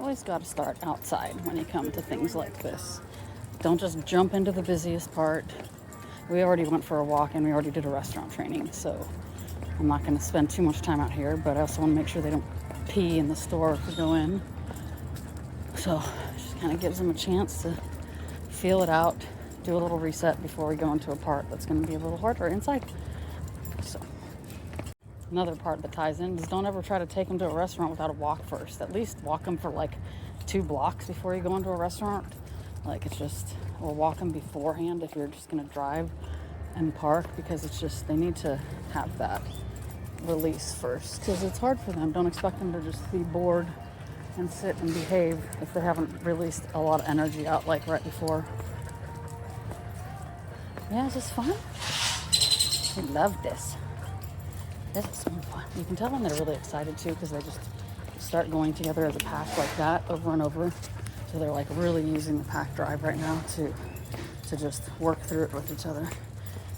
Always got to start outside when you come to things like this. Don't just jump into the busiest part. We already went for a walk and we already did a restaurant training, so I'm not going to spend too much time out here, but I also want to make sure they don't pee in the store if we go in. So it just kind of gives them a chance to feel it out, do a little reset before we go into a part that's going to be a little harder inside. So another part that ties in is don't ever try to take them to a restaurant without a walk first. At least walk them for like 2 blocks before you go into a restaurant. Like it's just, or walk them beforehand if you're just going to drive and park, because it's just, they need to have that release first, because it's hard for them. Don't expect them to just be bored and sit and behave if they haven't released a lot of energy out like right before. Yeah, it's just fun. We love this. This is so fun. You can tell when they're really excited too, because they just start going together as a pack like that over and over. So they're like really using the pack drive right now to just work through it with each other.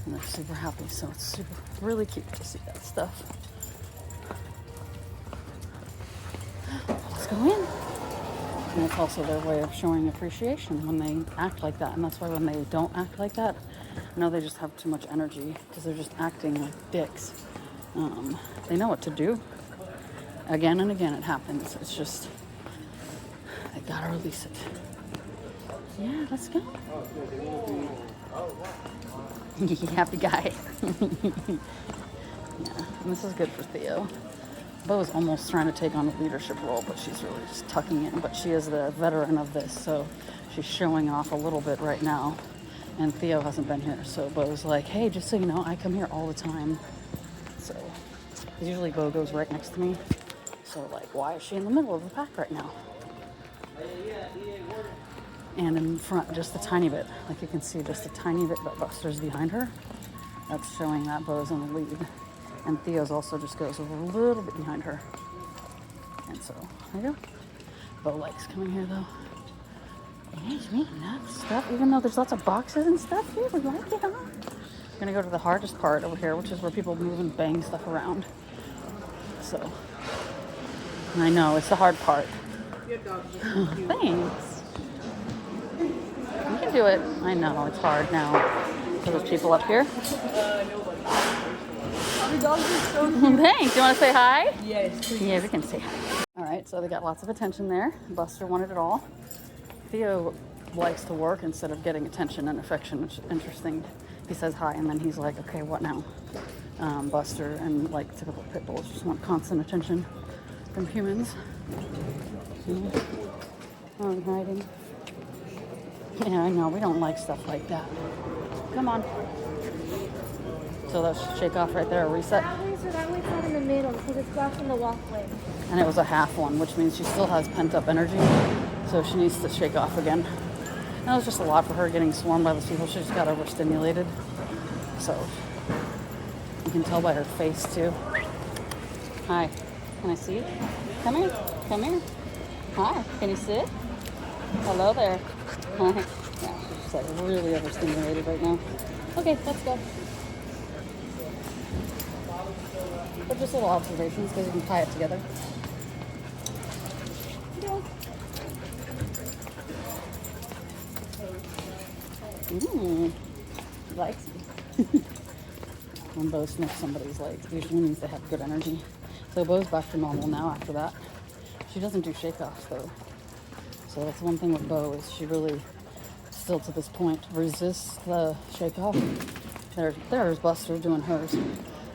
And they're super happy. So it's really cute to see that stuff. Let's go in. And it's also their way of showing appreciation when they act like that. And that's why when they don't act like that, they just have too much energy because they're just acting like dicks. They know what to do. Again and again it happens. It's just, they gotta release it. Yeah, let's go. Happy guy. Yeah, and this is good for Theo. Bo is almost trying to take on a leadership role, but she's really just tucking in. But she is the veteran of this, so she's showing off a little bit right now. And Theo hasn't been here, so Bo's like, hey, just so you know, I come here all the time. So, usually Bo goes right next to me. So, like, why is she in the middle of the pack right now? And in front, just a tiny bit. Like, you can see just a tiny bit, but Buster's behind her. That's showing that Bo's in the lead. And Theo's also just goes over a little bit behind her. And so, there you go. Bo likes coming here, though. And he's making that stuff, even though there's lots of boxes and stuff here. We like it, huh? We're going to go to the hardest part over here, which is where people move and bang stuff around. So, I know, it's the hard part. Thanks. You can do it. I know, it's hard now. So there's people up here. Your dogs are so cute. Thanks. You want to say hi? Yes, please. Yeah, we can say hi. All right, so they got lots of attention there. Buster wanted it all. Theo likes to work instead of getting attention and affection, which is interesting. He says hi, and then he's like, okay, what now? Buster and like typical pit bulls just want constant attention from humans. Oh, hiding. Yeah, I know. We don't like stuff like that. Come on. So let's shake off right there, a reset. That way, so that way it's not in the middle because it's blocking the walkway. And it was a half one, which means she still has pent up energy. So she needs to shake off again. That was just a lot for her, getting swarmed by those people. She just got overstimulated. So you can tell by her face too. Hi, can I see? Come here, come here. Hi, can you sit? Hello there. Hi. Yeah, she's like really overstimulated right now. Okay, let's go. But just little observations because you can tie it together. Likes me. When Bo sniffs somebody's leg, it usually means they have good energy. So Bo's back to normal now after that. She doesn't do shake-offs though. So that's one thing with Bo is she really, still to this point, resists the shake-off. There's Buster doing hers.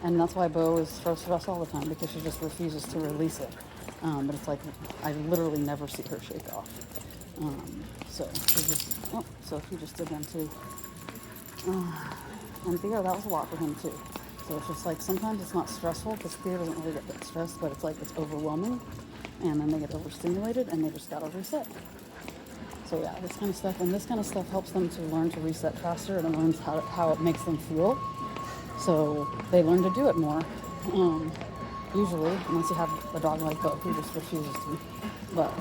And that's why Bo is first for us all the time, because she just refuses to release it. But it's like, I literally never see her shake off. So he just did them too. And Theo, that was a lot for him too. So it's just like, sometimes it's not stressful, because Theo doesn't really get that stressed, but it's like, it's overwhelming. And then they get overstimulated, and they just gotta reset. So yeah, this kind of stuff helps them to learn to reset faster, and it learns how it makes them feel. So they learn to do it more, usually, unless you have a dog like Bo who just refuses to. But,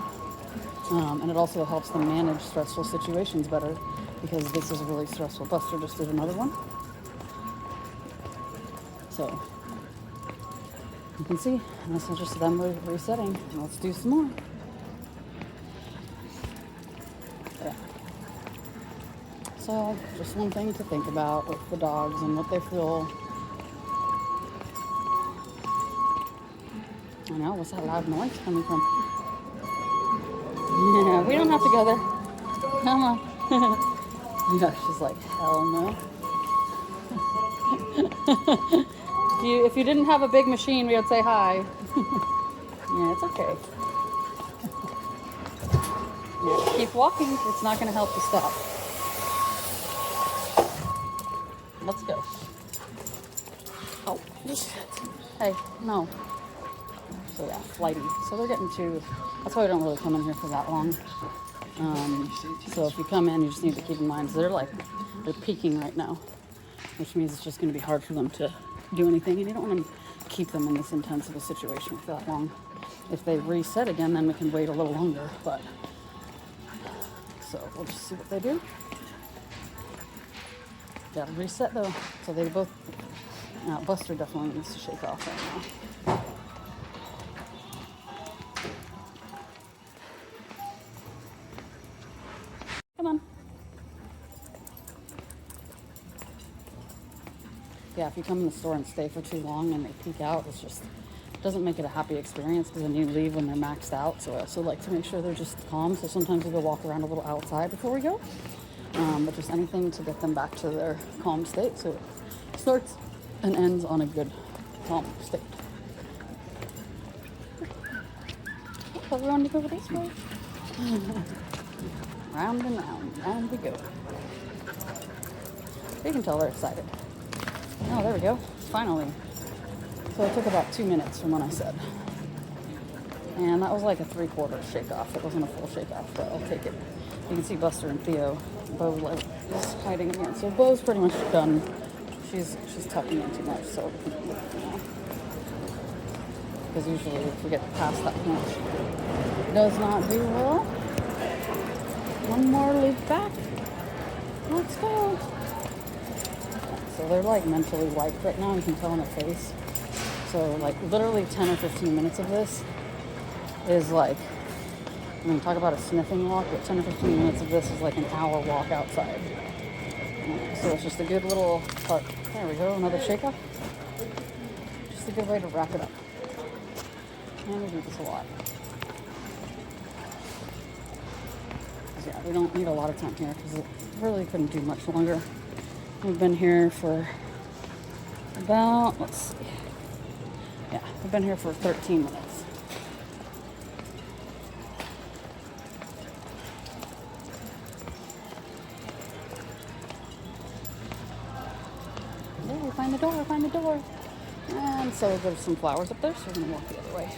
and it also helps them manage stressful situations better, because this is really stressful. Buster just did another one. So you can see, and this is just them resetting. Let's do some more. So just one thing to think about with the dogs and what they feel. I know, what's that loud noise coming from? Yeah, we don't have to go there. Come on. Yeah, she's like, hell no. If you didn't have a big machine, we would say hi. Yeah, it's okay. Yeah, keep walking. It's not going to help to stop. Let's go. Oh, hey, no. So yeah, flighty. So they're getting to, that's why we don't really come in here for that long. So if you come in, you just need to keep in mind, so they're peaking right now, which means it's just going to be hard for them to do anything, and you don't want to keep them in this intense of a situation for that long. If they reset again, then we can wait a little longer, but, so we'll just see what they do. Gotta reset though, so they both, Buster definitely needs to shake off right now. Come on. Yeah, if you come in the store and stay for too long and they peek out, it doesn't make it a happy experience, because then you leave when they're maxed out. So I also like to make sure they're just calm. So sometimes we go walk around a little outside before we go. But just anything to get them back to their calm state, so it starts and ends on a good calm state. Oh, we want to go this way. Round and round we go. You can tell they're excited. Oh, there we go. Finally. So it took about 2 minutes from when I said. And that was like a 3/4 shake off. It wasn't a full shake off, but I'll take it. You can see Buster and Theo. Bo is hiding again. So Bo's pretty much done. She's tucking in too much, so we can leave for now. Because usually if we get past that point, she does not do well. One more loop back. Let's go. So they're like mentally wiped right now. You can tell in their face. So like literally 10 or 15 minutes of this is like, I mean, talk about a sniffing walk, but 10 or 15 minutes of this is like an hour walk outside. So it's just a good little part. There we go, another shake up. Just a good way to wrap it up. And we do this a lot. Yeah, we don't need a lot of time here because it really couldn't do much longer. We've been here for about, let's see. Yeah, we've been here for 13 minutes. Yeah, find the door. And so there's some flowers up there, so we're gonna walk the other way.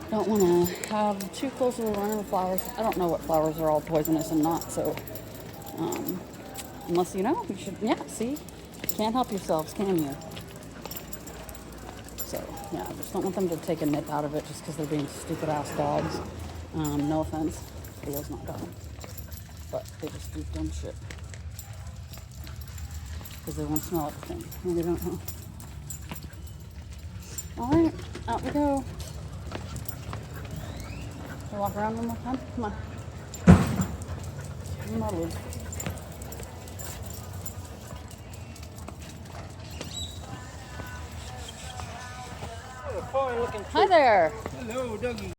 Don't want to have too close of a run with flowers. I don't know what flowers are all poisonous and not, so unless you know, you should, yeah, see? Can't help yourselves, can you? So, yeah, I just don't want them to take a nip out of it just because they're being stupid-ass dogs. No offense. Theo's not dumb. But they just do dumb shit. Because they want to smell everything. And they don't know. Alright, out we go. We'll walk around one more time. Come on. One more loop. Hi there. Hello, doggy.